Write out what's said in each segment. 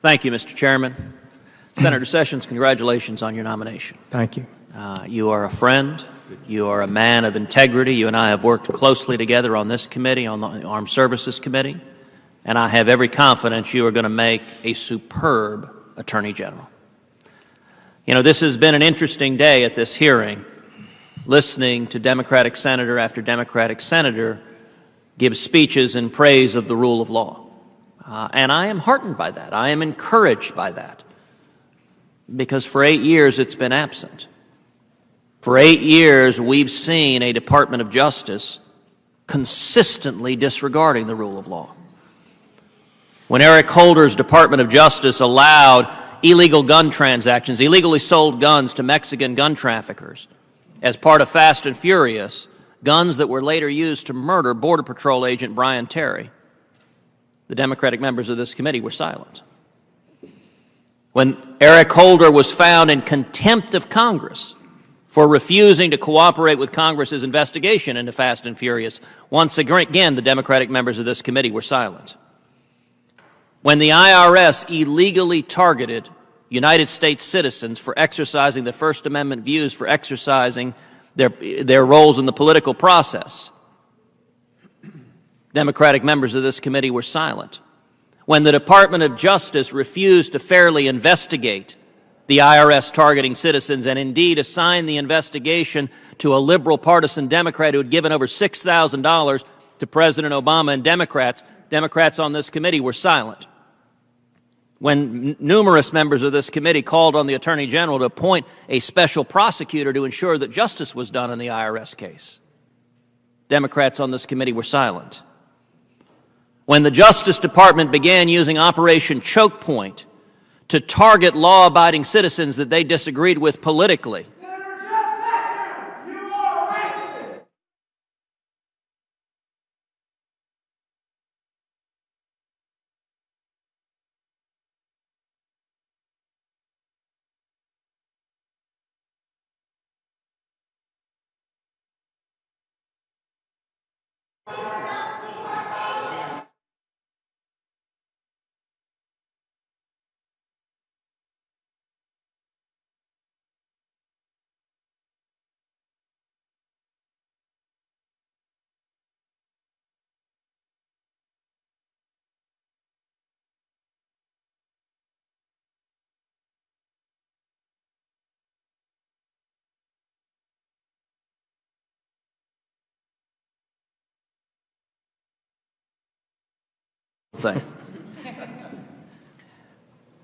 Thank you, Mr. Chairman. Senator Sessions, congratulations on your nomination. Thank you. You are a friend. You are a man of integrity. You and I have worked closely together on this committee, on the Armed Services Committee, and I have every confidence you are going to make a superb Attorney General. You know, this has been an interesting day at this hearing, listening to Democratic senator after Democratic senator give speeches in praise of the rule of law. And I am heartened by that. I am encouraged by that. Because for 8 years it's been absent. For 8 years we've seen a Department of Justice consistently disregarding the rule of law. When Eric Holder's Department of Justice allowed illegal gun transactions, illegally sold guns to Mexican gun traffickers as part of Fast and Furious, guns that were later used to murder Border Patrol agent Brian Terry, the Democratic members of this committee were silent. When Eric Holder was found in contempt of Congress for refusing to cooperate with Congress's investigation into Fast and Furious, once again the Democratic members of this committee were silent. When the IRS illegally targeted United States citizens for exercising their First Amendment views, for exercising their roles in the political process, Democratic members of this committee were silent. When the Department of Justice refused to fairly investigate the IRS targeting citizens and indeed assign the investigation to a liberal partisan Democrat who had given over $6,000 to President Obama and Democrats on this committee were silent. When numerous members of this committee called on the Attorney General to appoint a special prosecutor to ensure that justice was done in the IRS case, Democrats on this committee were silent. When the Justice Department began using Operation Choke Point to target law-abiding citizens that they disagreed with politically,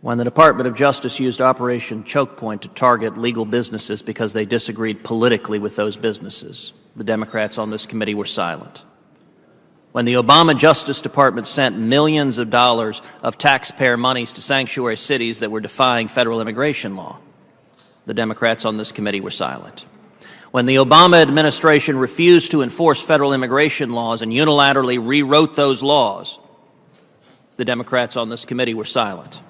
when the Department of Justice used Operation Choke Point to target legal businesses because they disagreed politically with those businesses, the Democrats on this committee were silent. When the Obama Justice Department sent millions of dollars of taxpayer monies to sanctuary cities that were defying federal immigration law, the Democrats on this committee were silent. When the Obama administration refused to enforce federal immigration laws and unilaterally rewrote those laws, the Democrats on this committee were silent.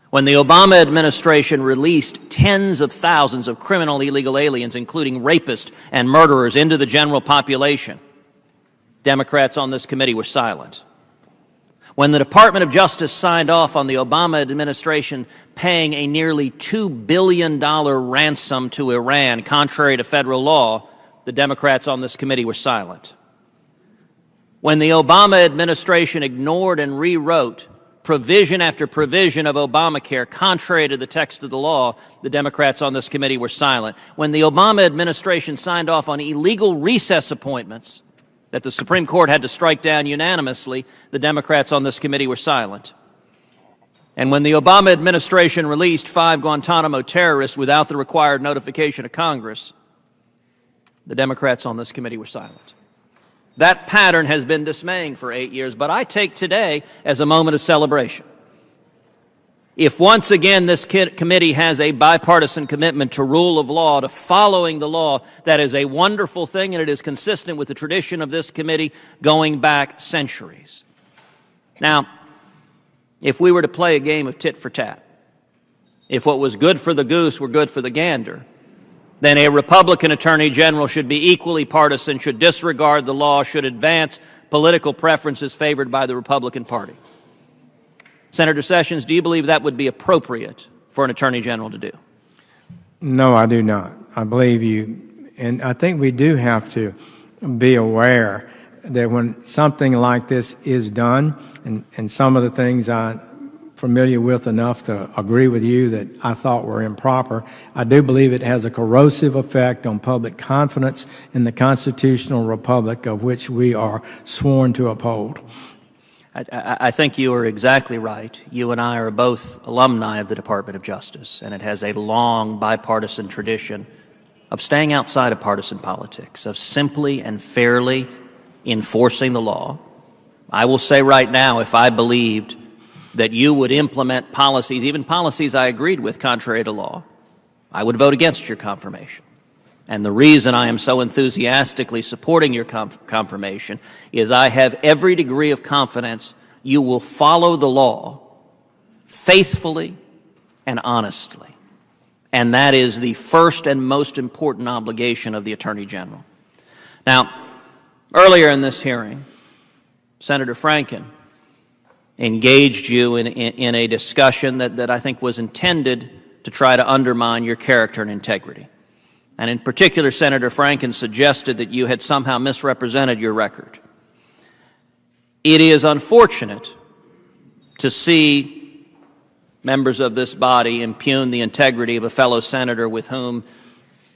When the Obama administration released tens of thousands of criminal illegal aliens, including rapists and murderers, into the general population, Democrats on this committee were silent. When the Department of Justice signed off on the Obama administration paying a nearly $2 billion ransom to Iran, contrary to federal law, the Democrats on this committee were silent. When the Obama administration ignored and rewrote provision after provision of Obamacare contrary to the text of the law, the Democrats on this committee were silent. When the Obama administration signed off on illegal recess appointments that the Supreme Court had to strike down unanimously, the Democrats on this committee were silent. And when the Obama administration released 5 Guantanamo terrorists without the required notification of Congress, the Democrats on this committee were silent. That pattern has been dismaying for 8 years, but I take today as a moment of celebration. If once again this committee has a bipartisan commitment to rule of law, to following the law, that is a wonderful thing, and it is consistent with the tradition of this committee going back centuries. Now, if we were to play a game of tit for tat, if what was good for the goose were good for the gander, then a Republican Attorney General should be equally partisan, should disregard the law, should advance political preferences favored by the Republican Party. Senator Sessions, do you believe that would be appropriate for an Attorney General to do? No, I do not. I believe you, and I think we do have to be aware that when something like this is done, and some of the things I'm familiar with enough to agree with you that I thought were improper, I do believe it has a corrosive effect on public confidence in the constitutional republic of which we are sworn to uphold. I think you are exactly right. You and I are both alumni of the Department of Justice, and it has a long bipartisan tradition of staying outside of partisan politics, of simply and fairly enforcing the law. I will say right now, if I believed that you would implement policies, even policies I agreed with contrary to law, I would vote against your confirmation. And the reason I am so enthusiastically supporting your confirmation is I have every degree of confidence you will follow the law faithfully and honestly. And that is the first and most important obligation of the Attorney General. Now, earlier in this hearing, Senator Franken engaged you in a discussion that I think was intended to try to undermine your character and integrity. And in particular, Senator Franken suggested that you had somehow misrepresented your record. It is unfortunate to see members of this body impugn the integrity of a fellow senator with whom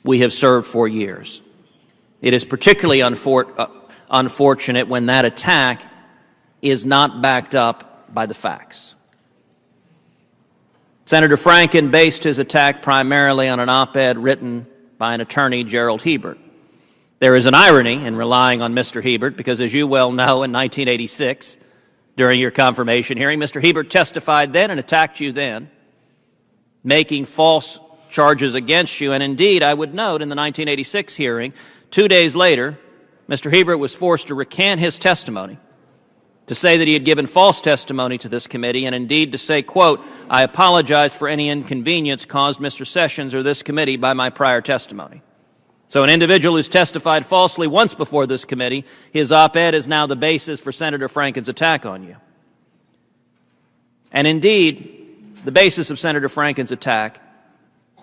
we have served for years. It is particularly unfortunate when that attack is not backed up by the facts. Senator Franken based his attack primarily on an op-ed written by an attorney, Gerald Hebert. There is an irony in relying on Mr. Hebert because, as you well know, in 1986, during your confirmation hearing, Mr. Hebert testified then and attacked you then, making false charges against you. And indeed, I would note in the 1986 hearing, 2 days later, Mr. Hebert was forced to recant his testimony, to say that he had given false testimony to this committee, and indeed to say, quote, "I apologize for any inconvenience caused Mr. Sessions or this committee by my prior testimony." So an individual who's testified falsely once before this committee, his op-ed is now the basis for Senator Franken's attack on you. And indeed, the basis of Senator Franken's attack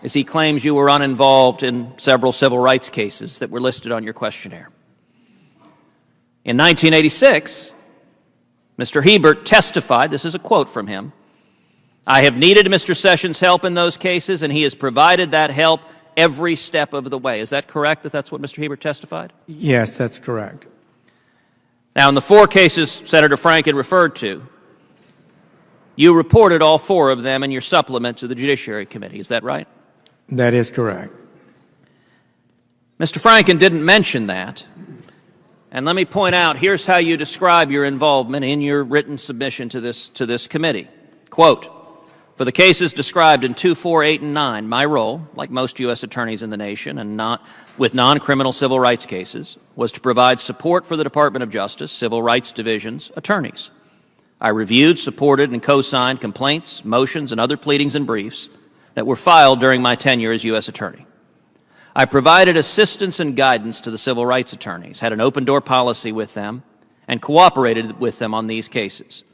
is he claims you were uninvolved in several civil rights cases that were listed on your questionnaire. In 1986, Mr. Hebert testified, this is a quote from him, "I have needed Mr. Sessions' help in those cases, and he has provided that help every step of the way." Is that correct, that that's what Mr. Hebert testified? Yes, that's correct. Now, in the 4 cases Senator Franken referred to, you reported all 4 of them in your supplement to the Judiciary Committee. Is that right? That is correct. Mr. Franken didn't mention that. And let me point out, here's how you describe your involvement in your written submission to this committee. Quote, "For the cases described in 2, 4, 8, and 9, my role, like most U.S. attorneys in the nation and with non-criminal civil rights cases, was to provide support for the Department of Justice, Civil Rights Division's attorneys. I reviewed, supported, and co-signed complaints, motions, and other pleadings and briefs that were filed during my tenure as U.S. attorney. I provided assistance and guidance to the civil rights attorneys, had an open-door policy with them, and cooperated with them on these cases.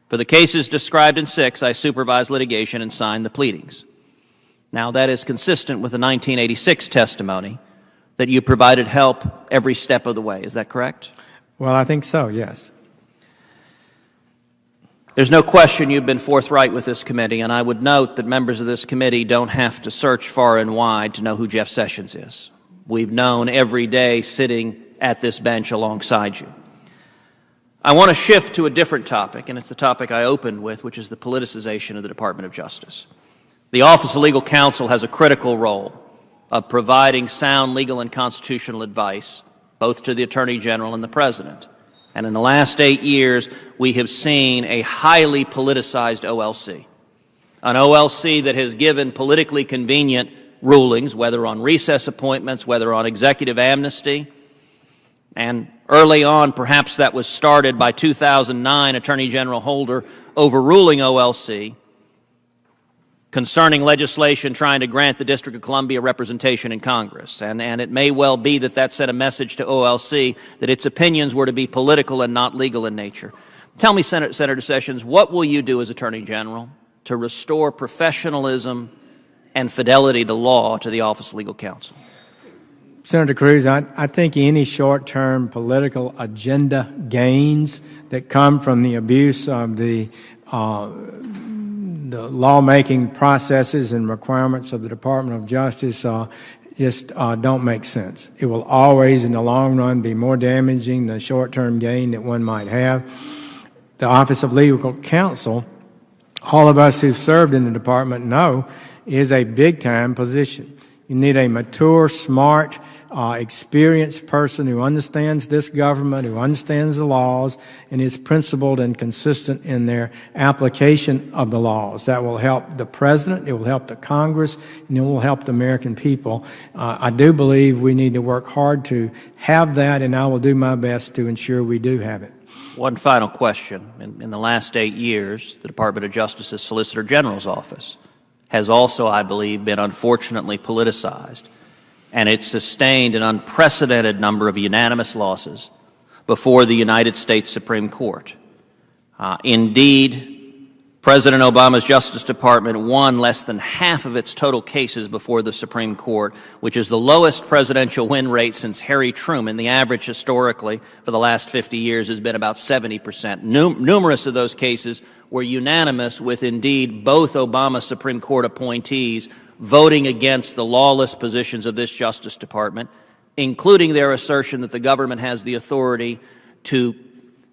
For the cases described in 6, I supervised litigation and signed the pleadings." Now, that is consistent with the 1986 testimony that you provided help every step of the way. Is that correct? Well, I think so, yes. There's no question you've been forthright with this committee, and I would note that members of this committee don't have to search far and wide to know who Jeff Sessions is. We've known every day sitting at this bench alongside you. I want to shift to a different topic, and it's the topic I opened with, which is the politicization of the Department of Justice. The Office of Legal Counsel has a critical role of providing sound legal and constitutional advice, both to the Attorney General and the President. And in the last 8 years, we have seen a highly politicized OLC, an OLC that has given politically convenient rulings, whether on recess appointments, whether on executive amnesty. And early on, perhaps that was started by 2009 Attorney General Holder overruling OLC concerning legislation trying to grant the District of Columbia representation in Congress. And it may well be that that sent a message to OLC that its opinions were to be political and not legal in nature. Tell me, Senator Sessions, what will you do as Attorney General to restore professionalism and fidelity to law to the Office of Legal Counsel? Senator Cruz, I think any short-term political agenda gains that come from the abuse of the lawmaking processes and requirements of the Department of Justice just don't make sense. It will always, in the long run, be more damaging than the short-term gain that one might have. The Office of Legal Counsel, all of us who've served in the department know, is a big-time position. You need a mature, smart, experienced person who understands this government, who understands the laws, and is principled and consistent in their application of the laws. That will help the President, it will help the Congress, and it will help the American people. I do believe we need to work hard to have that, and I will do my best to ensure we do have it. One final question. In the last 8 years, the Department of Justice's Solicitor General's office has also, I believe, been unfortunately politicized, and it sustained an unprecedented number of unanimous losses before the United States Supreme Court. Indeed, President Obama's Justice Department won less than half of its total cases before the Supreme Court, which is the lowest presidential win rate since Harry Truman. The average historically for the last 50 years has been about 70%. Numerous of those cases were unanimous, with indeed both Obama Supreme Court appointees voting against the lawless positions of this Justice Department, including their assertion that the government has the authority to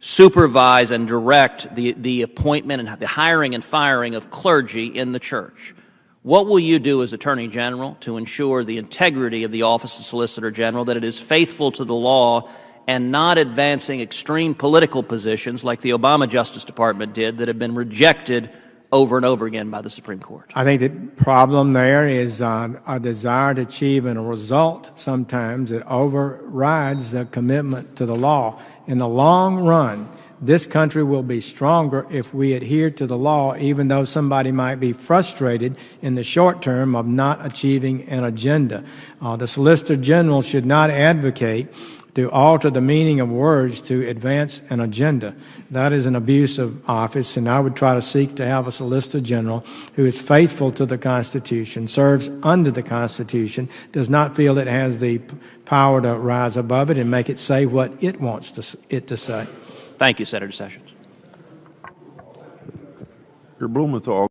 supervise and direct the appointment and the hiring and firing of clergy in the church. What will you do as Attorney General to ensure the integrity of the Office of Solicitor General, that it is faithful to the law and not advancing extreme political positions like the Obama Justice Department did that have been rejected over and over again by the Supreme Court? I think the problem there is a desire to achieve a result sometimes that overrides the commitment to the law. In the long run, this country will be stronger if we adhere to the law, even though somebody might be frustrated in the short term of not achieving an agenda. The Solicitor General should not advocate to alter the meaning of words to advance an agenda. That is an abuse of office, and I would try to seek to have a Solicitor General who is faithful to the Constitution, serves under the Constitution, does not feel it has the power to rise above it and make it say what it wants it to say. Thank you, Senator Sessions. Your Blumenthal.